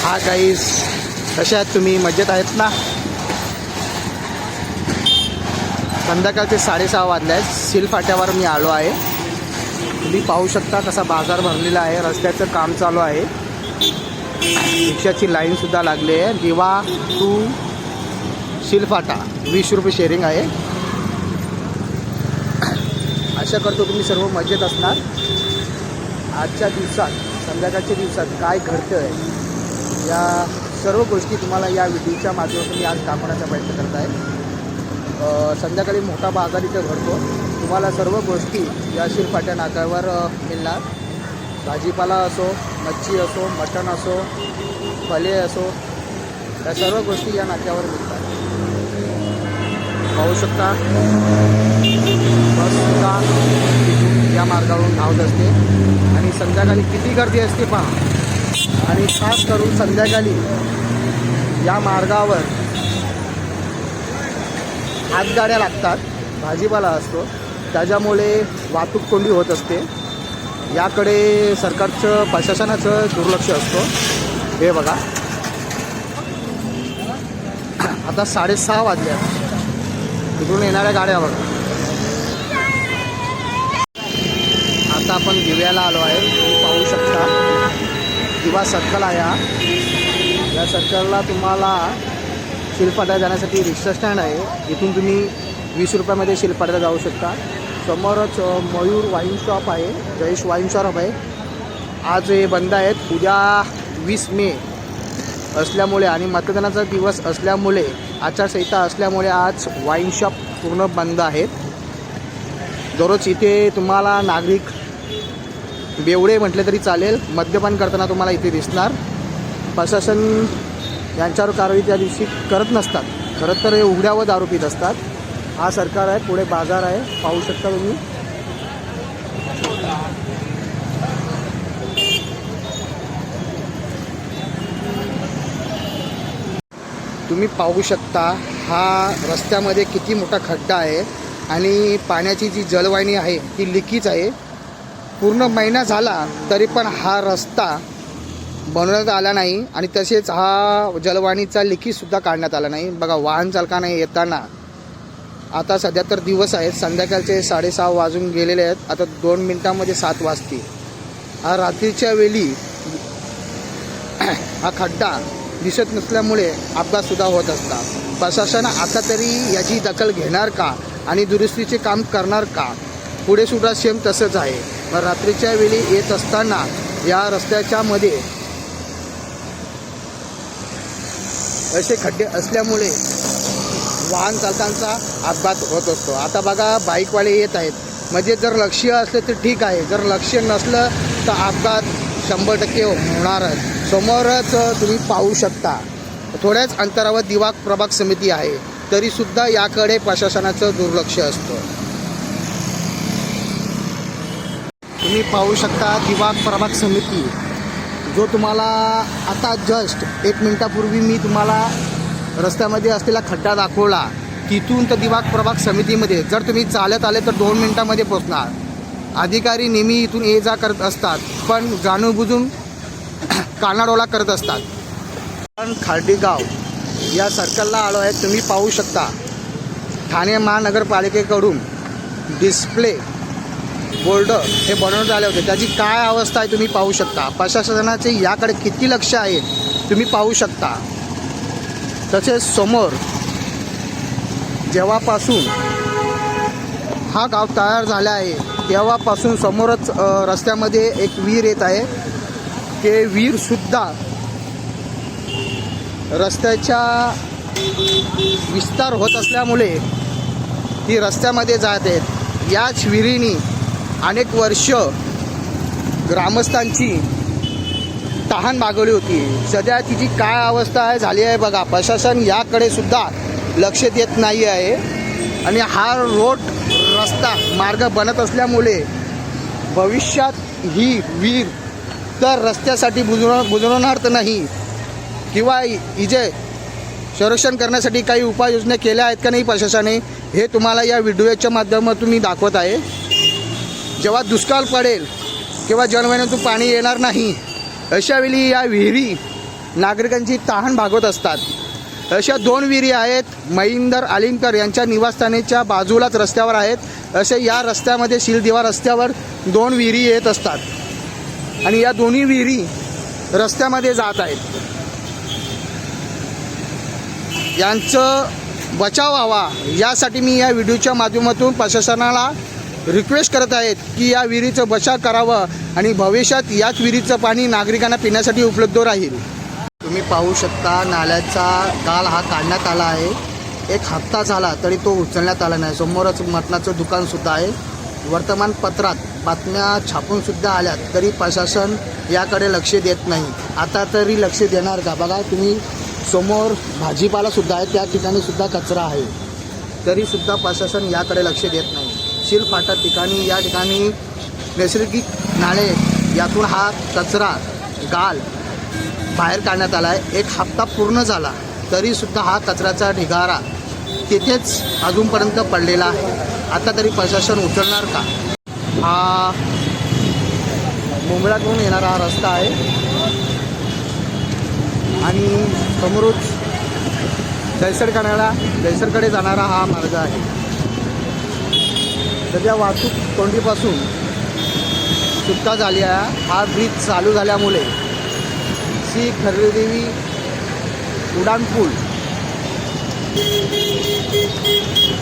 हा गाईस, कशा आहेत तुम्ही? मजेत आहेत ना? संध्याकाळचे 6:30 वाजले आहेत. सील फाट्यावर मी आलो आहे. तुम्ही पाहू शकता कसा बाजार भरलेला आहे. रस्त्याचं काम चालू आहे. रिक्षाची लाईनसुद्धा लागली आहे. दिवा टू सीलफाटा 20 रुपये शेअरिंग आहे. आशा करतो तुम्ही सर्व मजेत असणार. आजच्या दिवसात, संध्याकाळच्या दिवसात काय घडतं आहे या सर्व गोष्टी तुम्हाला या व्हिडिओच्या माध्यमातून मी आज दाखवण्याचा प्रयत्न करत आहे. संध्याकाळी मोठा बाजार इथं भरतो. तुम्हाला सर्व गोष्टी या सीलफाट्या नाक्यावर मिळणार. भाजीपाला असो, मच्छी असो, मटण असो, फळे असो, या सर्व गोष्टी या नाक्यावर मिळतात. पाहू शकता बससुद्धा या मार्गावरून धावत असते आणि संध्याकाळी किती गर्दी असते पहा. आणि खास करून संध्याकाळी या मार्गावर हातगाड्या लागतात, भाजीपाला असतो, त्याच्यामुळे वाहतूक कोंडी होत असते. याकडे सरकारचं, प्रशासनाचं दुर्लक्ष असतो. हे बघा, आता 6:30 वाजल्या. तिकडून येणाऱ्या गाड्या बघा. आता आपण दिव्याला आलो आहे. तुम्ही पाहू शकता दिवा सर्कल आहे. या सर्कलला तुम्हाला सीलफाट्या जाण्यासाठी रिक्षा स्टँड आहे. इथून तुम्ही 20 रुपयामध्ये सीलफाट्याला जाऊ शकता. समोरच मयूर वाईन शॉप आहे, जयेश वाईन शॉप आहे. आज हे बंद आहेत. उद्या 20 मे असल्यामुळे आणि मतदानाचा दिवस असल्यामुळे, आचारसंहिता असल्यामुळे आज वाईन शॉप पूर्ण बंद आहेत. दररोज इथे तुम्हाला नागरिक बेवडे म्हटले तरी चालेल, मद्यपान करताना तुम्हाला इथे दिसणार. प्रशासन यांच्यावर कारवाई त्या दिवशी करत नसतात. खरं तर हे उघड्या व दारू पीत असतात. हा सरकार आहे, पुढे बाजार आहे. पाहू शकता तुम्ही. तुम्ही पाहू शकता हा रस्त्यामध्ये किती मोठा खड्डा आहे आणि पाण्याची जी जलवाहिनी आहे ती लिकीच आहे. पूर्ण महिना झाला तरी पण हा रस्ता बनवण्यात आला नाही आणि तसेच हा जलवाहिनीचा लिकीसुद्धा काढण्यात आला नाही. बघा, वाहन चालकांना येताना आता सध्या तर दिवस आहेत, संध्याकाळचे 6:30 वाजून गेलेले आहेत. आता 2 मिनिटांमध्ये 7 वाजतील. हा रात्रीच्या वेळी हा खड्डा दिसत नसल्यामुळे अपघातसुद्धा होत असतात. प्रशासन आता तरी याची दखल घेणार का आणि दुरुस्तीचे काम करणार का? पुढे सुद्धा सेम तसंच आहे. मग रात्रीच्या वेळी येत असताना या रस्त्याच्या मध्ये असे खड्डे असल्यामुळे वाहन चालकांचा अपघात होत असतो. आता बघा, बाईकवाले येत आहेत, म्हणजे जर लक्ष असलं तर ठीक आहे, जर लक्ष नसलं तर अपघात 100% होणारच. समोरच तुम्ही पाहू शकता थोड्याच अंतरावर दिवा प्रभाग समिती आहे, तरीसुद्धा याकडे प्रशासनाचं दुर्लक्ष असतं. तुम्ही पाहू शकता दिवा प्रभाग समिती, जो तुम्हाला आता जस्ट 1 मिनिटापूर्वी मी तुम्हाला रस्त्यामध्ये असलेला खड्डा दाखवला. तिथून तर दिवा प्रभाग समितीमध्ये जर तुम्ही चालत आले तर 2 मिनिटांमध्ये पोहोचणार. अधिकारी नेहमी इथून ये जा करत असतात, पण जाणूनबुजून कानाडोळा करत असतात. पण खार्डीगाव या सर्कलला आलो आहे. तुम्ही पाहू शकता ठाणे महानगरपालिकेकडून डिस्प्ले बोर्ड हे बनवण्यात आले होते. त्याची काय अवस्था आहे तुम्ही पाहू शकता. प्रशासनाचे याकडे किती लक्ष आहे तुम्ही पाहू शकता. तसेच समोर जेव्हापासून हा गाव तयार झाला आहे तेव्हापासून समोरच रस्त्यामध्ये एक विहीर येत आहे. ते विहीरसुद्धा रस्त्याच्या विस्तार होत असल्यामुळे ती रस्त्यामध्ये जात आहेत. याच विहिरीनी अनेक वर्ष ग्रामस्थांची तहान भागवली होती. सध्या तिची काय अवस्था झाली आहे बघा. प्रशासन याकडे सुद्धा लक्ष देत नाही आहे आणि हा रोड रस्ता मार्ग बनत असल्यामुळे भविष्यात ही विहीर तर रस्त्यासाठी बुजवणार तर नाही, किंवा हिचे संरक्षण करण्यासाठी काही उपाययोजना केल्या आहेत का नाही प्रशासनाने, हे तुम्हाला या व्हिडिओच्या माध्यमातून मी दाखवत आहे. जेव्हा दुष्काळ पडेल किंवा जलवाहिनीतून पाणी येणार नाही, अशावेळी या विहिरी नागरिकांची तहान भागवत असतात। अशा 2 विहिरी आहेत महिंदर आलिमकर यांच्या निवासस्थानाच्या बाजूलाच रस्त्यावर आहेत। असे या रस्त्यामध्ये शिलदिवा रस्त्यावर 2 विहिरी येत असतात आणि या दोन्ही विहिरी रस्त्यामध्ये जात आहेत। यांचं बचाव व्हावा यासाठी मी या व्हिडिओच्या माध्यमातून प्रशासनाला रिक्वेस्ट करत आहेत की या विहिरीचं बचाव करावं आणि भविष्यात याच विहिरीचं पाणी नागरिकांना पिण्यासाठी उपलब्ध राहील। तुम्ही पाहू शकता नाल्याचा गाळ हा काढण्यात आला आहे। 1 हप्ता झाला तरी तो उचलण्यात आला नाही। समोरच मटणाचं दुकानसुद्धा आहे। वर्तमानपत्रात बातम्या छापूनसुद्धा आल्यात तरी प्रशासन याकडे लक्ष देत नाही। आता तरी लक्ष देणार का? बघा तुम्ही समोर भाजीपालासुद्धा आहे, त्या ठिकाणीसुद्धा कचरा आहे तरीसुद्धा प्रशासन याकडे लक्ष देत नाही। शिलफाटा ठिकाणी या ठिकाणी नैसर्गिक नाले यातून हा कचरा गाळ बाहेर काढण्यात आला आहे। 1 हप्ता पूर्ण झाला तरीसुद्धा हा कचऱ्याचा ढिगारा तिथेच अजूनपर्यंत पडलेला आहे। आता तरी प्रशासन उचलणार का? हा मुंबईतून येणारा हा रस्ता आहे आणि समोरच दहिसरकडे जाणारा हा मार्ग आहे। सध्या वाहतूक कोंडीपासून सुटका झाली आहे। हा ब्रिज चालू झाल्यामुळे श्री खरदेवी उड्डाणपूल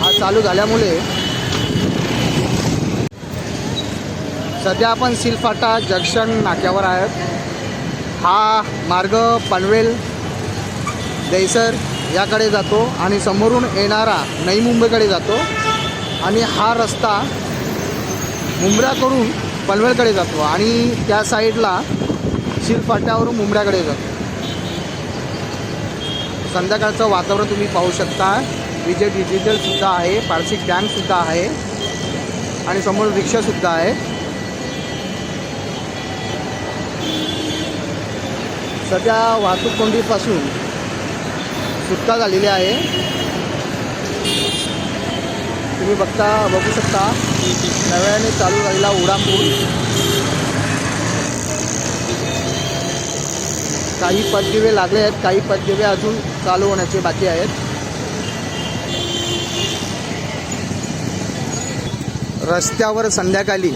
हा चालू झाल्यामुळे सध्या आपण शिलफाटा जंक्शन नाक्यावर आहोत। हा मार्ग पनवेल दहिसर याकडे जातो आणि समोरून येणारा नवी मुंबईकडे जातो आणि हा रस्ता मुंब्र्याकडून पनवेलकडे जातो आणि त्या साईडला शिलफाट्यावरून मुंब्र्याकडे जातो। संध्याकाळचं वातावरण तुम्ही पाहू शकता। विजय डिजिटलसुद्धा आहे, पारसी गँगसुद्धा आहे आणि समोर रिक्षासुद्धा आहे। सध्या वाहतूक कोंडीपासून सुटका झालेली आहे। तुम्ही बघू शकता नव्याने चालू झालेला उड्डाणपूल। काही पददिवे लागले आहेत, काही पददिवे अजून चालू होण्याचे बाकी आहेत। रस्त्यावर संध्याकाळी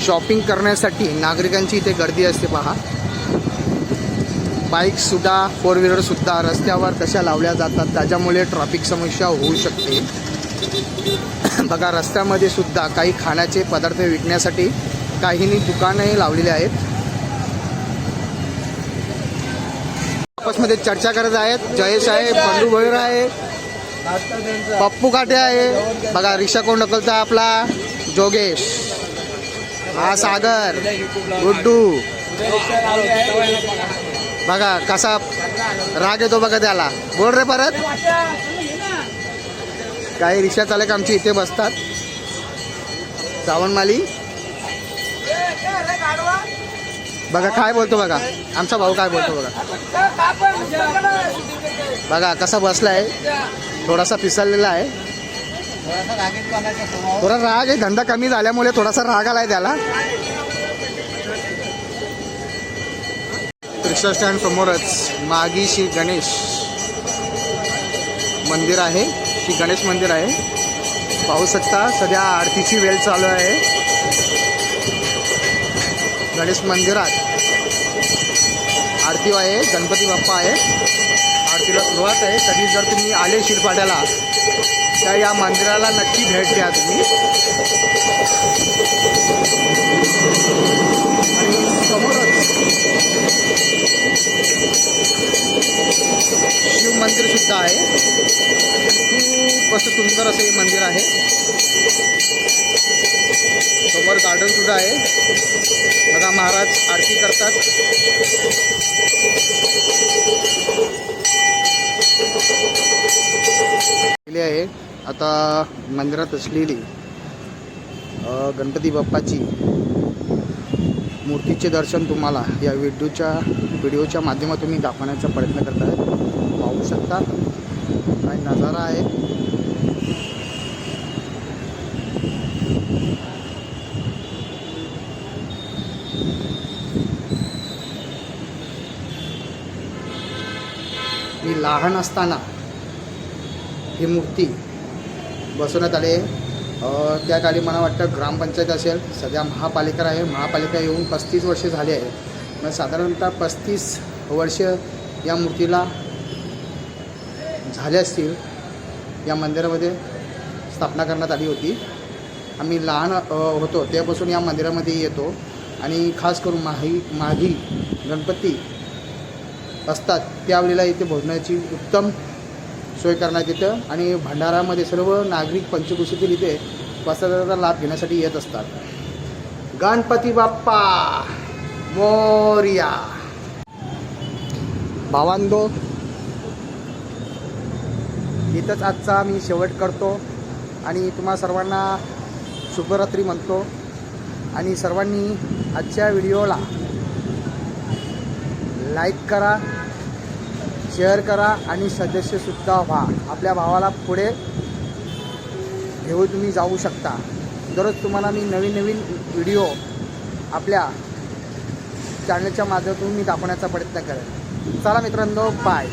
शॉपिंग करण्यासाठी नागरिकांची इथे गर्दी असते पहा। बाईकसुद्धा 4 व्हीलरसुद्धा रस्त्यावर कशा लावल्या जातात त्याच्यामुळे ट्रॅफिक समस्या होऊ शकते। बघा रस्त्यामध्ये सुद्धा काही खाण्याचे पदार्थ विकण्यासाठी काहींनी दुकाने लावलेली आहेत। आपसमध्ये चर्चा करत आहेत। जयेश आहे, बंडू भोयर आहे, पप्पू काटे आहे। बघा रिक्षा कोण ढकलता? आपला जोगेश, हा सागर, गुड्डू। बघा कसा राग येतो बघा त्याला। बोल रे परत। काही रिक्षा चालक आमची इथे बसतात। सावंतमाली बघा काय बोलतो बघा, आमचा भाऊ काय बोलतो बघा। बघा कसा बसलाय, थोडासा पिसळलेला आहे। थोडा राग आहे, धंदा कमी झाल्यामुळे थोडासा राग आलाय त्याला। रिक्षा स्टँड समोरच मागी श्री गणेश मंदिर आहे। श्री गणेश मंदिर आहे, पाहू शकता। सध्या आरतीची वेळ चालू आहे गणेश मंदिरात। आरती आहे, गणपती बाप्पा आहे, आरतीला सुरुवात आहे। कधी जर तुम्ही आले शिलफाट्याला तर या मंदिराला नक्की भेट द्या तुम्ही। आणि समोरच शिव मंदिर सुद्धा आहे। खूप असं सुंदर असं हे मंदिर आहे। समोर गार्डन सुद्धा आहे। बघा महाराज आरती करतात। आहे आता मंदिरात असलेली गणपती बाप्पाची मूर्तीचे दर्शन तुम्हाला या व्हिडिओच्या माध्यमातून मी दाखवण्याचा प्रयत्न करत आहे। पाहू शकता काय नजारा आहे। मी लहान असताना ही मूर्ती बसवण्यात आली आहे. त्या काली मला वाटतं ग्रामपंचायत असेल, सध्या महापालिका आहे. महापालिका येऊन 35 वर्षे झाली आहे. मग साधारणतः 35 वर्ष या मूर्तीला झाले असतील. या मंदिरामध्ये स्थापना करण्यात आली होती. आम्ही लहान होतो तेव्हापासून या मंदिरामध्ये येतो आणि खास करून माघी गणपती असतात त्यावेळेला इथे भोजनाची उत्तम सोय करण्यात येतं आणि भंडारामध्ये सर्व नागरिक पंचक्रोशीतील इथे प्रसादाचा लाभ घेण्यासाठी येत असतात. गणपती बाप्पा मोरया. भावांनो, इथंच आजचा मी शेवट करतो आणि तुम्हा सर्वांना शुभरात्री म्हणतो. आणि सर्वांनी आजच्या व्हिडिओला लाईक करा, शेअर करा आणि सदस्यसुद्धा व्हा. आपल्या भावाला पुढे घेऊन तुम्ही जाऊ शकता. दररोज तुम्हाला मी नवीन व्हिडिओ आपल्या चॅनलच्या माध्यमातून मी दाखवण्याचा प्रयत्न करेन. चला मित्रांनो, बाय.